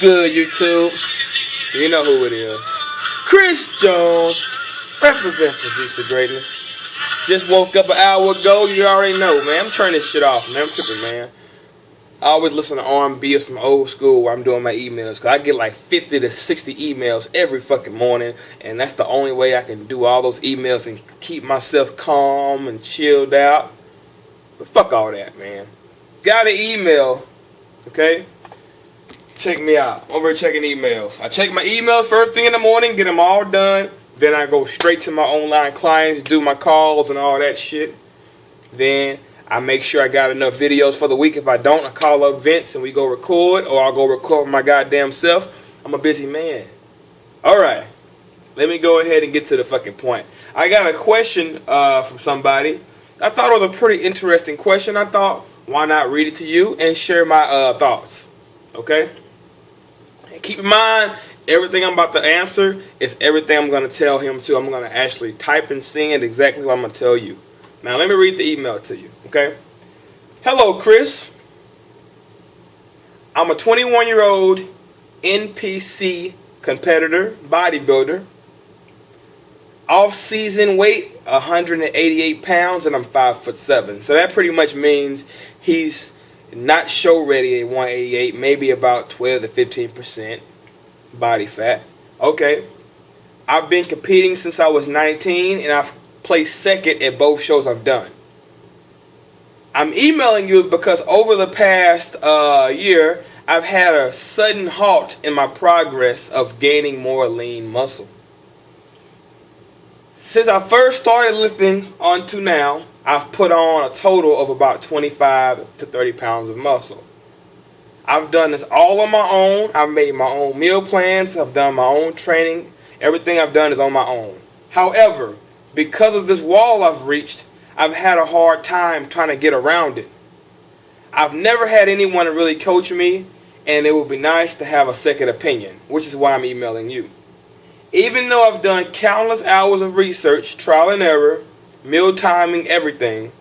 good, YouTube? You know who it is. Chris Jones represents the future greatness. Just woke up an hour ago. You already know, man. I'm turning this shit off, man. I'm tripping, man. I always listen to R&B or some old school while I'm doing my emails, because I get like 50 to 60 emails every fucking morning, and that's the only way I can do all those emails and keep myself calm and chilled out. But fuck all that, man. Got an email, okay? Check me out. Over here checking emails. I check my emails first thing in the morning, get them all done. Then I go straight to my online clients, do my calls and all that shit. Then I make sure I got enough videos for the week. If I don't, I call up Vince and we go record, or I'll go record my goddamn self. I'm a busy man. Alright. Let me go ahead and get to the fucking point. I got a question from somebody. I thought it was a pretty interesting question. I thought, why not read it to you and share my thoughts? Okay? And keep in mind, everything I'm about to answer is everything I'm going to tell him too. I'm going to actually type and send exactly what I'm going to tell you. Now let me read the email to you, okay? Hello, Chris. I'm a 21-year-old NPC competitor, bodybuilder. Off-season weight, 188 pounds, and I'm 5'7". So that pretty much means he's not show ready at 188, maybe about 12 to 15% body fat. Okay. I've been competing since I was 19, and I've placed second at both shows I've done. I'm emailing you because over the past year, I've had a sudden halt in my progress of gaining more lean muscle. Since I first started lifting onto now, I've put on a total of about 25 to 30 pounds of muscle. I've done this all on my own. I've made my own meal plans. I've done my own training. Everything I've done is on my own. However, because of this wall I've reached, I've had a hard time trying to get around it. I've never had anyone to really coach me, and it would be nice to have a second opinion, which is why I'm emailing you. Even though I've done countless hours of research, trial and error, meal timing, everything,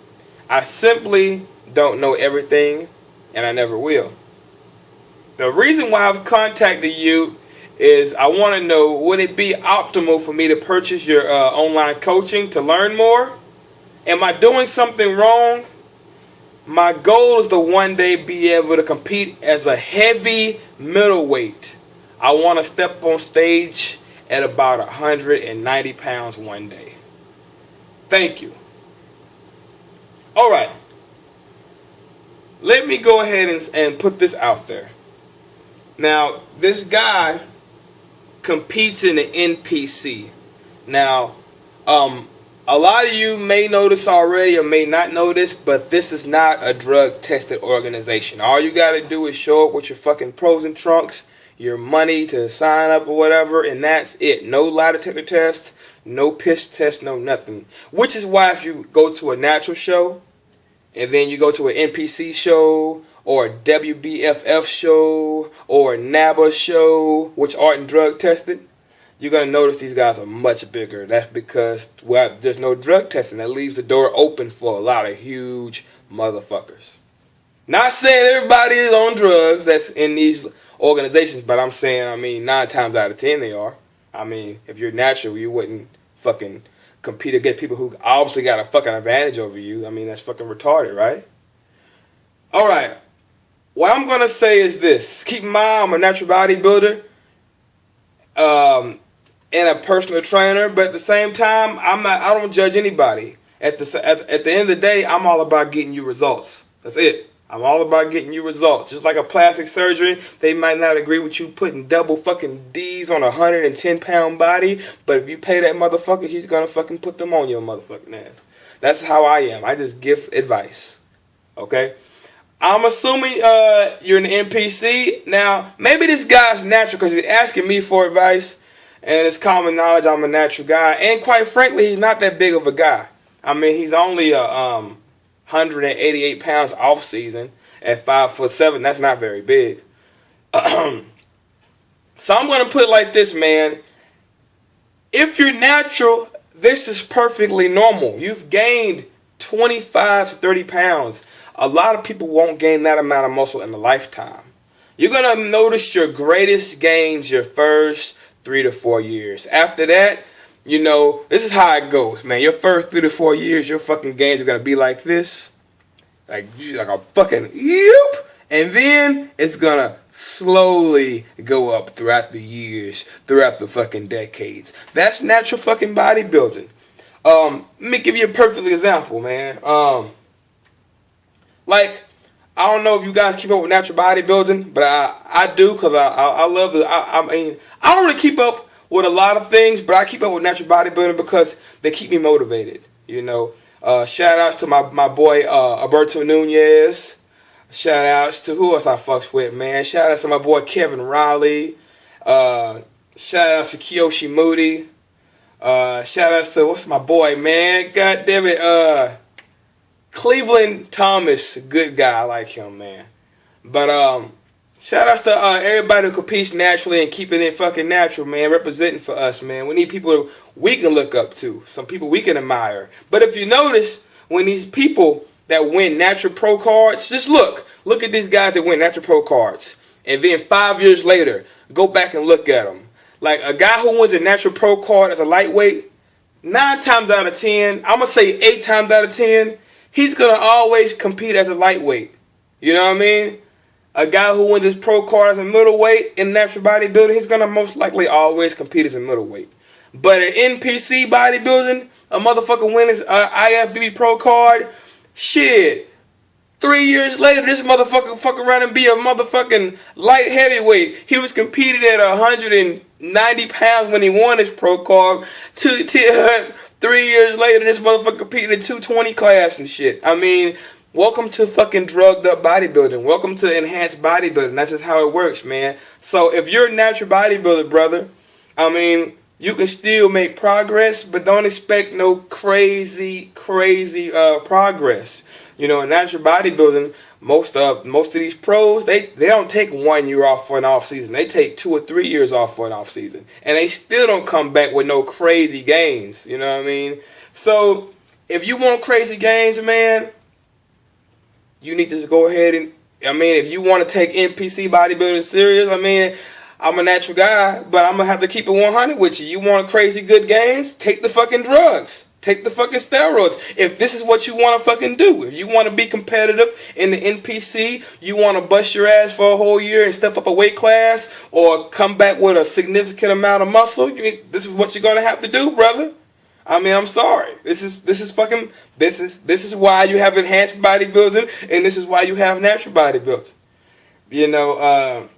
I simply don't know everything, and I never will. The reason why I've contacted you is I want to know, would it be optimal for me to purchase your online coaching to learn more? Am I doing something wrong? My goal is to one day be able to compete as a heavy middleweight. I want to step on stage at about 190 pounds one day. Thank you. Alright. Let me go ahead and put this out there. Now, this guy competes in the NPC. Now, a lot of you may know this already or may not know this, but this is not a drug-tested organization. All you got to do is show up with your fucking pros and trunks, your money to sign up or whatever, and that's it. No lie detector test, no piss test, no nothing. Which is why if you go to a natural show, and then you go to an NPC show, or a WBFF show, or a NABA show, which aren't drug tested, you're going to notice these guys are much bigger. That's because, well, there's no drug testing. That leaves the door open for a lot of huge motherfuckers. Not saying everybody is on drugs that's in these organizations, but I'm saying, 9 times out of 10 they are. If you're natural, you wouldn't fucking compete against people who obviously got a fucking advantage over you. That's fucking retarded, right? Alright. What I'm going to say is this. Keep in mind, I'm a natural bodybuilder and a personal trainer, but at the same time, I don't judge anybody. At the end of the day, I'm all about getting you results. That's it. I'm all about getting you results. Just like a plastic surgery, they might not agree with you putting double fucking D's on a 110-pound body, but if you pay that motherfucker, he's going to fucking put them on your motherfucking ass. That's how I am. I just give advice. Okay? I'm assuming you're an NPC. Now, maybe this guy's natural because he's asking me for advice, and it's common knowledge I'm a natural guy. And quite frankly, he's not that big of a guy. He's only 188 pounds off season at 5'7". That's not very big. So I'm going to put it like this, man. If you're natural, this is perfectly normal. You've gained 25 to 30 pounds. A lot of people won't gain that amount of muscle in a lifetime. You're going to notice your greatest gains your first 3 to 4 years. After that, you know, this is how it goes, man. Your first 3 to 4 years, your fucking gains are going to be like this. Like a fucking yoop. And then it's going to slowly go up throughout the years, throughout the fucking decades. That's natural fucking bodybuilding. Let me give you a perfect example, man. Like, I don't know if you guys keep up with natural bodybuilding, but I do, because I love it. I mean, I don't really keep up with a lot of things, but I keep up with natural bodybuilding because they keep me motivated, you know. Shout outs to my boy Alberto Nunez. Shout outs to who else I fucks with, man. Shout outs to my boy Kevin Riley. Shout outs to Kiyoshi Moody. Shout outs to, what's my boy, man? God damn it, Cleveland Thomas, good guy, I like him, man. But shout outs to everybody who competes naturally and keeping it fucking natural, man, representing for us, man. We need people we can look up to, some people we can admire. But if you notice, when these people that win natural pro cards, just look at these guys that win natural pro cards, and then 5 years later, go back and look at them. Like a guy who wins a natural pro card as a lightweight, 9 times out of 10, I'm gonna say 8 times out of 10. He's going to always compete as a lightweight. You know what I mean? A guy who wins his pro card as a middleweight in natural bodybuilding, he's going to most likely always compete as a middleweight. But in NPC bodybuilding, a motherfucker wins his IFBB pro card, shit. 3 years later, this motherfucker fuck around and be a motherfucking light heavyweight. He was competing at 190 pounds when he won his pro card. 3 years later, this motherfucker competing in 220 class and shit. I mean, welcome to fucking drugged up bodybuilding. Welcome to enhanced bodybuilding. That's just how it works, man. So if you're a natural bodybuilder, brother, I mean, you can still make progress, but don't expect no crazy progress. You know, in natural bodybuilding, most of these pros, they don't take 1 year off for an off season. They take 2 or 3 years off for an off season, and they still don't come back with no crazy gains. You know what I mean? So if you want crazy gains, man, you need to just go ahead and, I mean, if you want to take NPC bodybuilding serious, I mean, I'm a natural guy, but I'm gonna have to keep it 100 with you. You want crazy good gains? Take the fucking drugs. Take the fucking steroids. If this is what you want to fucking do, if you want to be competitive in the NPC, you want to bust your ass for a whole year and step up a weight class, or come back with a significant amount of muscle, this is what you're gonna have to do, brother. I mean, I'm sorry. This is why you have enhanced bodybuilding, and this is why you have natural bodybuilding. You know,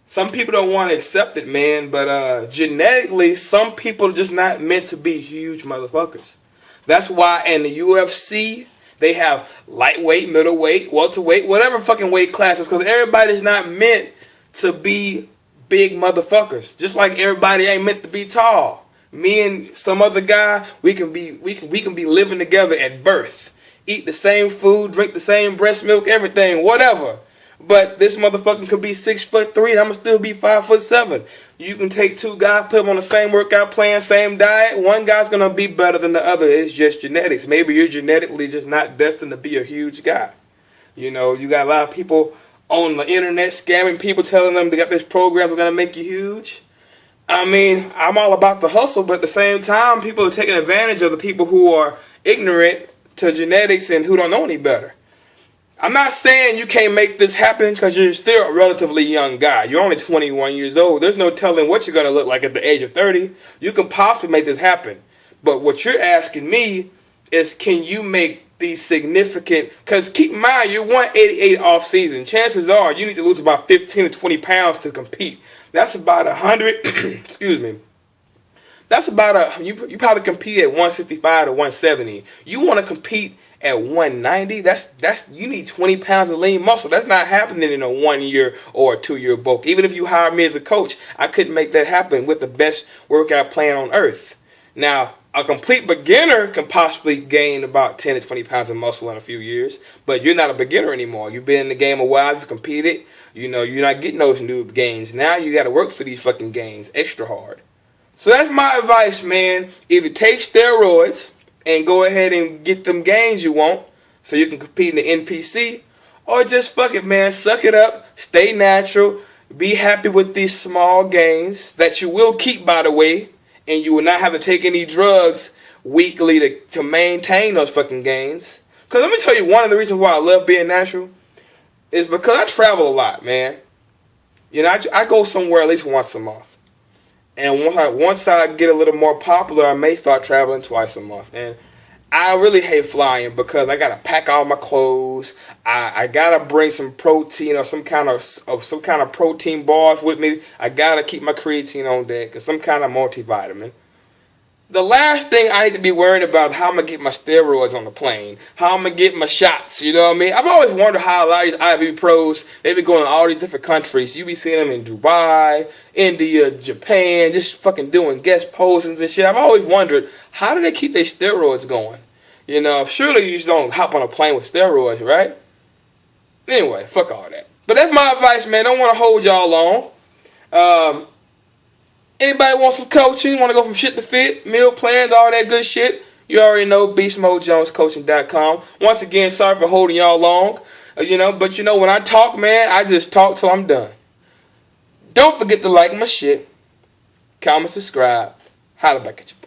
some people don't want to accept it, man, but genetically, some people are just not meant to be huge motherfuckers. That's why in the UFC, they have lightweight, middleweight, welterweight, whatever fucking weight classes, because everybody's not meant to be big motherfuckers. Just like everybody ain't meant to be tall. Me and some other guy, we can be living together at birth. Eat the same food, drink the same breast milk, everything, whatever. But this motherfucker could be 6'3" and I'ma still be 5'7". You can take 2 guys, put them on the same workout plan, same diet. One guy's gonna be better than the other. It's just genetics. Maybe you're genetically just not destined to be a huge guy. You know, you got a lot of people on the internet scamming people, telling them they got this program that's gonna make you huge. I mean, I'm all about the hustle, but at the same time, people are taking advantage of the people who are ignorant to genetics and who don't know any better. I'm not saying you can't make this happen, because you're still a relatively young guy. You're only 21 years old. There's no telling what you're going to look like at the age of 30. You can possibly make this happen. But what you're asking me is, can you make these significant, because keep in mind, you're 188 off season. Chances are you need to lose about 15 to 20 pounds to compete. That's about 100, excuse me. That's about you probably compete at 165 to 170. You want to compete at 190, that's you need 20 pounds of lean muscle. That's not happening in a 1 year or a 2 year bulk. Even if you hire me as a coach, I couldn't make that happen with the best workout plan on earth. Now, a complete beginner can possibly gain about 10 to 20 pounds of muscle in a few years, but you're not a beginner anymore. You've been in the game a while, you've competed, you know, you're not getting those new gains. Now you got to work for these fucking gains extra hard. So that's my advice, man. Either take steroids and go ahead and get them gains you want so you can compete in the NPC, or just fuck it, man. Suck it up, Stay natural. Be happy with these small gains that you will keep, by the way, and you will not have to take any drugs weekly to maintain those fucking gains. Because let me tell you, one of the reasons why I love being natural is because I travel a lot, man. You know, I go somewhere at least once a month. And once I get a little more popular, I may start traveling twice a month. And I really hate flying because I gotta pack all my clothes. I gotta bring some protein or some kind of protein bars with me. I gotta keep my creatine on deck and some kind of multivitamin. The last thing I need to be worrying about is how I'm going to get my steroids on the plane. How I'm going to get my shots, you know what I mean? I've always wondered how a lot of these IFBB pros, they be going to all these different countries. You be seeing them in Dubai, India, Japan, just fucking doing guest postings and shit. I've always wondered, how do they keep their steroids going? You know, surely you just don't hop on a plane with steroids, right? Anyway, fuck all that. But that's my advice, man. Don't want to hold y'all long. Anybody want some coaching? Want to go from shit to fit? Meal plans, all that good shit? You already know, BeastModeJonesCoaching.com. Once again, sorry for holding y'all long. But when I talk, man, I just talk till I'm done. Don't forget to like my shit. Comment, subscribe. Holla back at your boy.